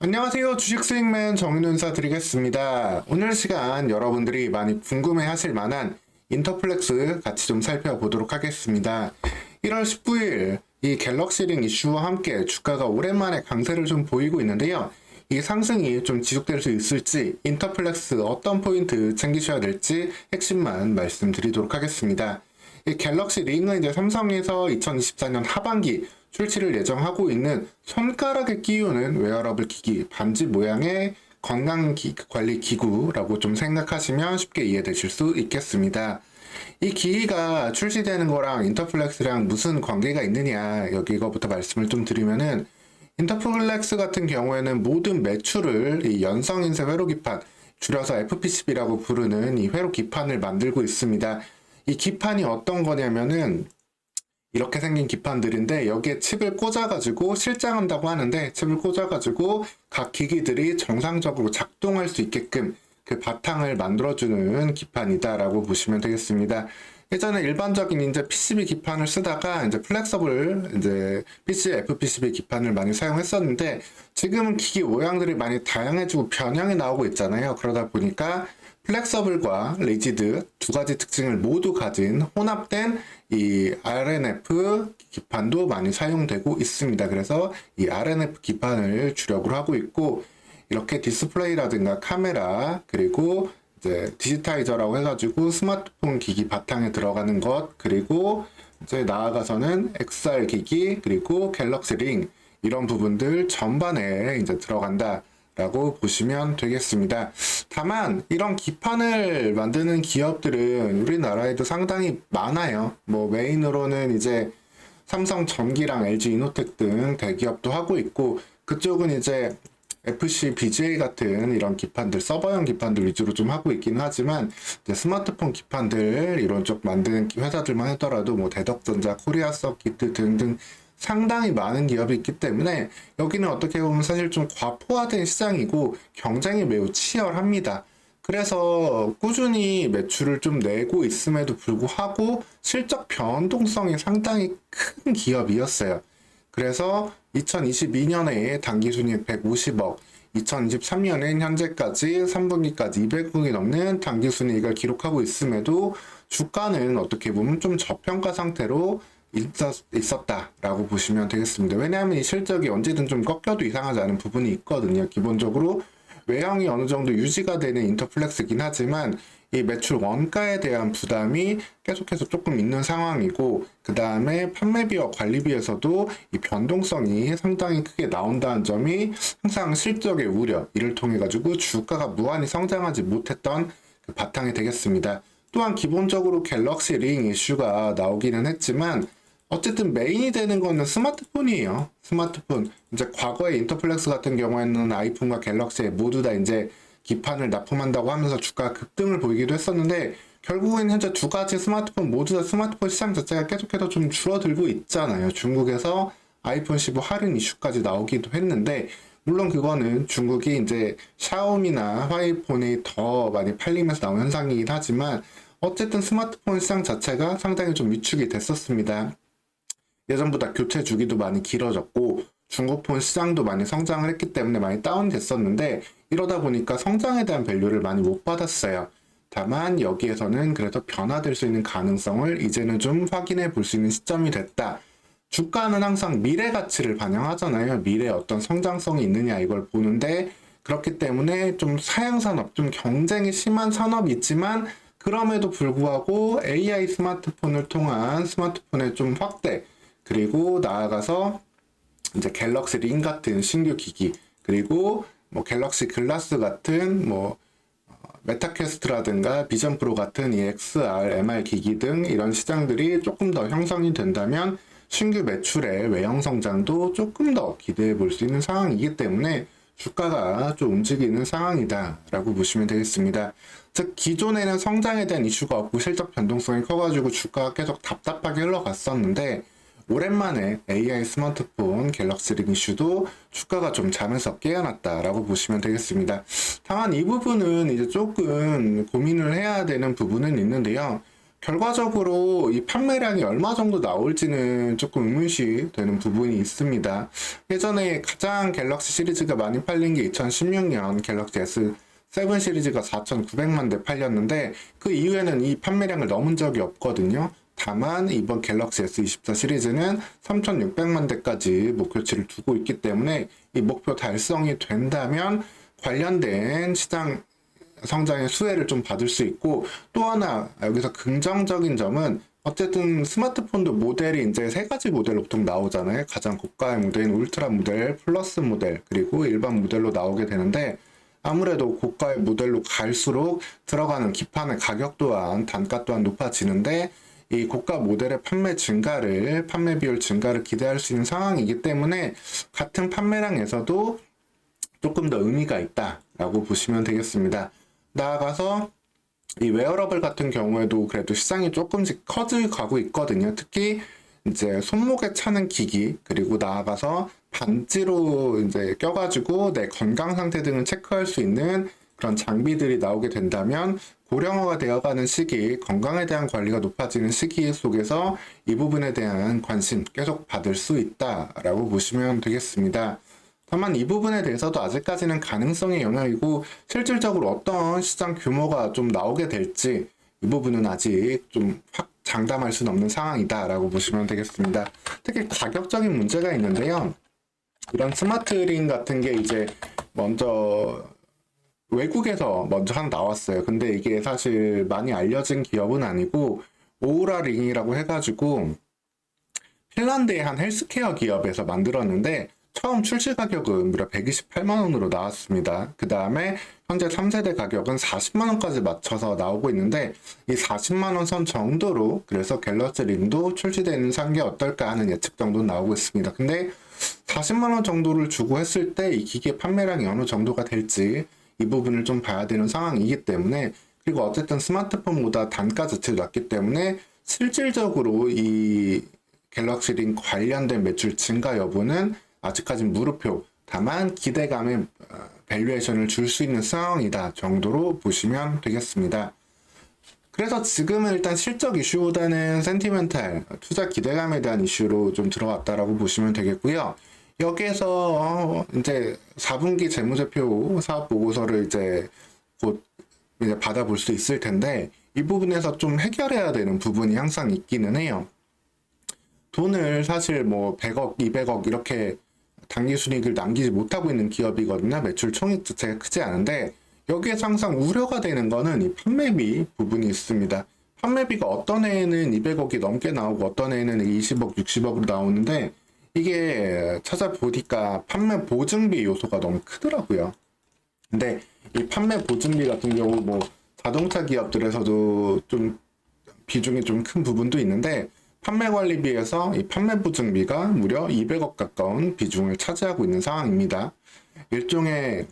안녕하세요. 주식수익맨 정윤 인사드리겠습니다. 오늘 시간 여러분들이 많이 궁금해 하실 만한 인터플렉스 같이 좀 살펴보도록 하겠습니다. 1월 19일 이 갤럭시링 이슈와 함께 주가가 오랜만에 강세를 좀 보이고 있는데요. 이 상승이 좀 지속될 수 있을지, 인터플렉스 어떤 포인트 챙기셔야 될지 핵심만 말씀드리도록 하겠습니다. 이 갤럭시 링은 이제 삼성에서 2024년 하반기 출시를 예정하고 있는 손가락에 끼우는 웨어러블 기기, 반지 모양의 건강관리 기구라고 좀 생각하시면 쉽게 이해되실 수 있겠습니다. 이 기기가 출시되는 거랑 인터플렉스랑 무슨 관계가 있느냐, 여기 이거부터 말씀을 좀 드리면은, 인터플렉스 같은 경우에는 모든 매출을 이 연성인쇄 회로 기판, 줄여서 FPCB라고 부르는 이 회로 기판을 만들고 있습니다. 이 기판이 어떤 거냐면은 이렇게 생긴 기판들인데, 여기에 칩을 꽂아가지고 실장한다고 하는데, 칩을 꽂아가지고 각 기기들이 정상적으로 작동할 수 있게끔 그 바탕을 만들어주는 기판이다라고 보시면 되겠습니다. 예전에 일반적인 이제 PCB 기판을 쓰다가 이제 플렉서블 이제 FPCB 기판을 많이 사용했었는데, 지금은 기기 모양들이 많이 다양해지고 변형이 나오고 있잖아요. 그러다 보니까 플렉서블과 리지드 두 가지 특징을 모두 가진 혼합된 이 RNF 기판도 많이 사용되고 있습니다. 그래서 이 RNF 기판을 주력으로 하고 있고, 이렇게 디스플레이라든가 카메라, 그리고 이제 디지타이저라고 해가지고 스마트폰 기기 바탕에 들어가는 것, 그리고 이제 나아가서는 XR 기기, 그리고 갤럭시 링, 이런 부분들 전반에 이제 들어간다 라고 보시면 되겠습니다. 다만 이런 기판을 만드는 기업들은 우리나라에도 상당히 많아요. 뭐 메인으로는 이제 삼성 전기랑 LG 이노텍 등 대기업도 하고 있고, 그쪽은 이제 FC, BGA 같은 이런 기판들, 서버용 기판들 위주로 좀 하고 있긴 하지만, 이제 스마트폰 기판들 이런 쪽 만드는 회사들만 하더라도 뭐 대덕전자, 코리아 서키트 등등 상당히 많은 기업이 있기 때문에, 여기는 어떻게 보면 사실 좀 과포화된 시장이고 경쟁이 매우 치열합니다. 그래서 꾸준히 매출을 좀 내고 있음에도 불구하고 실적 변동성이 상당히 큰 기업이었어요. 그래서 2022년에 당기순이익 150억, 2023년엔 현재까지 3분기까지 200억이 넘는 당기순이익을 기록하고 있음에도 주가는 어떻게 보면 좀 저평가 상태로 있었다라고 보시면 되겠습니다. 왜냐하면 이 실적이 언제든 좀 꺾여도 이상하지 않은 부분이 있거든요. 기본적으로 외형이 어느 정도 유지가 되는 인터플렉스긴 하지만 이 매출 원가에 대한 부담이 계속해서 조금 있는 상황이고, 그 다음에 판매비와 관리비에서도 이 변동성이 상당히 크게 나온다는 점이 항상 실적의 우려, 이를 통해 가지고 주가가 무한히 성장하지 못했던 그 바탕이 되겠습니다. 또한 기본적으로 갤럭시 링 이슈가 나오기는 했지만, 어쨌든 메인이 되는 거는 스마트폰이에요. 스마트폰. 이제 과거에 인터플렉스 같은 경우에는 아이폰과 갤럭시에 모두 다 이제 기판을 납품한다고 하면서 주가 급등을 보이기도 했었는데, 결국엔 현재 두 가지 스마트폰 모두 다 스마트폰 시장 자체가 계속해서 좀 줄어들고 있잖아요. 중국에서 아이폰 15 할인 이슈까지 나오기도 했는데, 물론 그거는 중국이 이제 샤오미나 화이폰이 더 많이 팔리면서 나온 현상이긴 하지만, 어쨌든 스마트폰 시장 자체가 상당히 좀 위축이 됐었습니다. 예전보다 교체 주기도 많이 길어졌고, 중고폰 시장도 많이 성장을 했기 때문에 많이 다운됐었는데, 이러다 보니까 성장에 대한 밸류를 많이 못 받았어요. 다만 여기에서는 그래도 변화될 수 있는 가능성을 이제는 좀 확인해 볼 수 있는 시점이 됐다. 주가는 항상 미래 가치를 반영하잖아요. 미래에 어떤 성장성이 있느냐 이걸 보는데, 그렇기 때문에 좀 사양산업, 좀 경쟁이 심한 산업이 있지만, 그럼에도 불구하고 AI 스마트폰을 통한 스마트폰의 좀 확대, 그리고 나아가서 이제 갤럭시 링 같은 신규 기기, 그리고 뭐 갤럭시 글라스 같은 뭐 메타퀘스트라든가 비전 프로 같은 이 XR, MR 기기 등 이런 시장들이 조금 더 형성이 된다면 신규 매출의 외형 성장도 조금 더 기대해 볼 수 있는 상황이기 때문에 주가가 좀 움직이는 상황이다라고 보시면 되겠습니다. 즉 기존에는 성장에 대한 이슈가 없고 실적 변동성이 커가지고 주가가 계속 답답하게 흘러갔었는데, 오랜만에 AI 스마트폰 갤럭시 링 이슈도 주가가 좀 잠에서 깨어났다라고 보시면 되겠습니다. 다만 이 부분은 이제 조금 고민을 해야 되는 부분은 있는데요. 결과적으로 이 판매량이 얼마 정도 나올지는 조금 의문시 되는 부분이 있습니다. 예전에 가장 갤럭시 시리즈가 많이 팔린 게 2016년 갤럭시 S7 시리즈가 4,900만 대 팔렸는데 그 이후에는 이 판매량을 넘은 적이 없거든요. 다만 이번 갤럭시 S24 시리즈는 3,600만 대까지 목표치를 두고 있기 때문에 이 목표 달성이 된다면 관련된 시장 성장의 수혜를 좀 받을 수 있고, 또 하나 여기서 긍정적인 점은 어쨌든 스마트폰도 모델이 이제 세 가지 모델로 보통 나오잖아요. 가장 고가의 모델인 울트라 모델, 플러스 모델, 그리고 일반 모델로 나오게 되는데, 아무래도 고가의 모델로 갈수록 들어가는 기판의 가격 또한 단가 또한 높아지는데, 이 고가 모델의 판매 비율 증가를 기대할 수 있는 상황이기 때문에 같은 판매량에서도 조금 더 의미가 있다라고 보시면 되겠습니다. 나아가서 이 웨어러블 같은 경우에도 그래도 시장이 조금씩 커져가고 있거든요. 특히 이제 손목에 차는 기기, 그리고 나아가서 반지로 이제 껴가지고 내 건강 상태 등을 체크할 수 있는 그런 장비들이 나오게 된다면 고령화가 되어가는 시기, 건강에 대한 관리가 높아지는 시기 속에서 이 부분에 대한 관심 계속 받을 수 있다라고 보시면 되겠습니다. 다만 이 부분에 대해서도 아직까지는 가능성의 영역이고 실질적으로 어떤 시장 규모가 좀 나오게 될지 이 부분은 아직 좀 확 장담할 수는 없는 상황이다라고 보시면 되겠습니다. 특히 가격적인 문제가 있는데요. 이런 스마트링 같은 게 이제 먼저 외국에서 먼저 하나 나왔어요. 근데 이게 사실 많이 알려진 기업은 아니고 오우라 링이라고 해가지고 핀란드의 한 헬스케어 기업에서 만들었는데 처음 출시 가격은 무려 128만 원으로 나왔습니다. 그 다음에 현재 3세대 가격은 40만 원까지 맞춰서 나오고 있는데 이 40만 원 선 정도로 그래서 갤럭시 링도 출시되는 상황이 어떨까 하는 예측 정도 나오고 있습니다. 근데 40만 원 정도를 주고 했을 때 이 기계 판매량이 어느 정도가 될지 이 부분을 좀 봐야 되는 상황이기 때문에, 그리고 어쨌든 스마트폰보다 단가 자체도 낮기 때문에 실질적으로 이 갤럭시 링 관련된 매출 증가 여부는 아직까진 물음표, 다만 기대감의 밸류에이션을 줄 수 있는 상황이다 정도로 보시면 되겠습니다. 그래서 지금은 일단 실적 이슈보다는 센티멘탈, 투자 기대감에 대한 이슈로 좀 들어왔다라고 보시면 되겠고요. 여기에서 이제 4분기 재무제표 사업 보고서를 이제 곧 이제 받아볼 수 있을 텐데 이 부분에서 좀 해결해야 되는 부분이 항상 있기는 해요. 돈을 사실 뭐 100억, 200억 이렇게 당기순이익을 남기지 못하고 있는 기업이거든요. 매출 총액 자체가 크지 않은데 여기에서 항상 우려가 되는 거는 이 판매비 부분이 있습니다. 판매비가 어떤 해에는 200억이 넘게 나오고 어떤 해에는 20억, 60억으로 나오는데 이게 찾아보니까 판매 보증비 요소가 너무 크더라고요. 근데 이 판매 보증비 같은 경우 뭐 자동차 기업들에서도 좀 비중이 좀 큰 부분도 있는데 판매 관리비에서 이 판매 보증비가 무려 200억 가까운 비중을 차지하고 있는 상황입니다. 일종의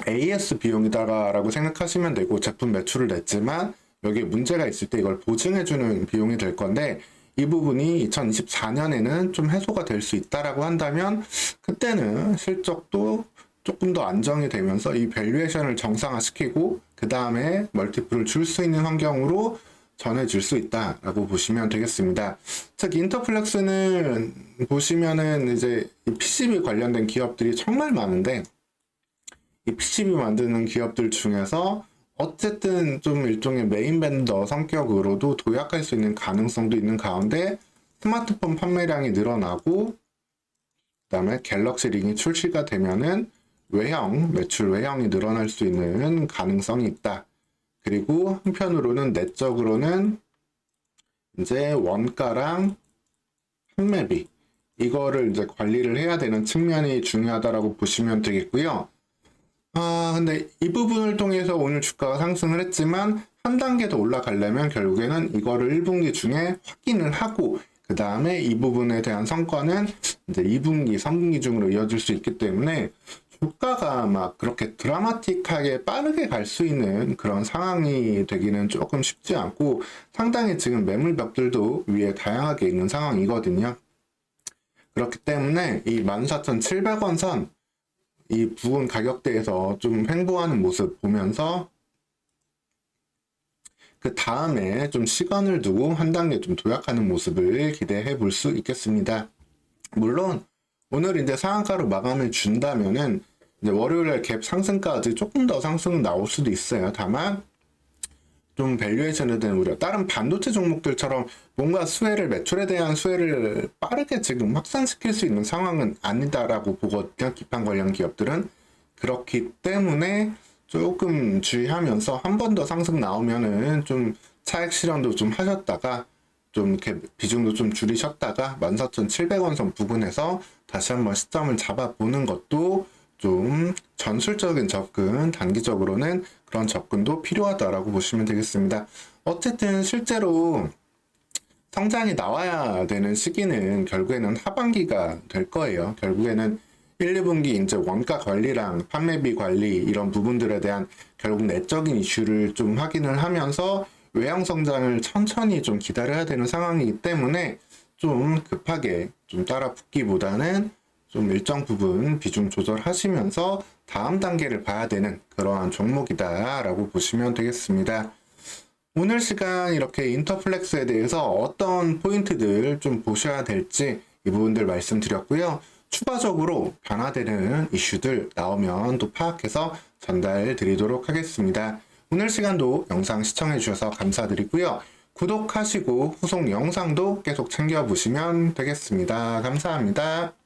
AS 비용이다라고 생각하시면 되고, 제품 매출을 냈지만 여기에 문제가 있을 때 이걸 보증해주는 비용이 될 건데 이 부분이 2024년에는 좀 해소가 될 수 있다라고 한다면 그때는 실적도 조금 더 안정이 되면서 이 밸류에이션을 정상화시키고 그 다음에 멀티플을 줄 수 있는 환경으로 전해질 수 있다라고 보시면 되겠습니다. 즉 인터플렉스는 보시면은 이제 이 PCB 관련된 기업들이 정말 많은데 이 PCB 만드는 기업들 중에서 어쨌든 좀 일종의 메인 벤더 성격으로도 도약할 수 있는 가능성도 있는 가운데 스마트폰 판매량이 늘어나고 그다음에 갤럭시 링이 출시가 되면은 매출 외형이 늘어날 수 있는 가능성이 있다. 그리고 한편으로는 내적으로는 이제 원가랑 판매비 이거를 이제 관리를 해야 되는 측면이 중요하다라고 보시면 되겠고요. 근데 이 부분을 통해서 오늘 주가가 상승을 했지만 한 단계 더 올라가려면 결국에는 이거를 1분기 중에 확인을 하고 그 다음에 이 부분에 대한 성과는 이제 2분기, 3분기 중으로 이어질 수 있기 때문에 주가가 막 그렇게 드라마틱하게 빠르게 갈 수 있는 그런 상황이 되기는 조금 쉽지 않고 상당히 지금 매물벽들도 위에 다양하게 있는 상황이거든요. 그렇기 때문에 이 14,700원 선 이 부분 가격대에서 좀 횡보하는 모습 보면서 그 다음에 좀 시간을 두고 한 단계 좀 도약하는 모습을 기대해 볼 수 있겠습니다. 물론 오늘 이제 상한가로 마감을 준다면은 이제 월요일에 갭 상승까지 조금 더 상승 나올 수도 있어요. 다만 좀 밸류에이션에 대한 우려, 다른 반도체 종목들처럼 뭔가 매출에 대한 수혜를 빠르게 지금 확산시킬 수 있는 상황은 아니다라고 보거든요. 기판 관련 기업들은. 그렇기 때문에 조금 주의하면서 한 번 더 상승 나오면은 좀 차익 실현도 좀 하셨다가 좀 이렇게 비중도 좀 줄이셨다가 14,700원 선 부근에서 다시 한번 시점을 잡아보는 것도 좀 전술적인 접근, 단기적으로는 그런 접근도 필요하다라고 보시면 되겠습니다. 어쨌든 실제로 성장이 나와야 되는 시기는 결국에는 하반기가 될 거예요. 결국에는 1, 2분기 이제 원가 관리랑 판매비 관리 이런 부분들에 대한 결국 내적인 이슈를 좀 확인을 하면서 외형 성장을 천천히 좀 기다려야 되는 상황이기 때문에 좀 급하게 좀 따라 붙기보다는 좀 일정 부분 비중 조절하시면서 다음 단계를 봐야 되는 그러한 종목이다라고 보시면 되겠습니다. 오늘 시간 이렇게 인터플렉스에 대해서 어떤 포인트들 좀 보셔야 될지 이 부분들 말씀드렸고요. 추가적으로 변화되는 이슈들 나오면 또 파악해서 전달 드리도록 하겠습니다. 오늘 시간도 영상 시청해 주셔서 감사드리고요. 구독하시고 후속 영상도 계속 챙겨보시면 되겠습니다. 감사합니다.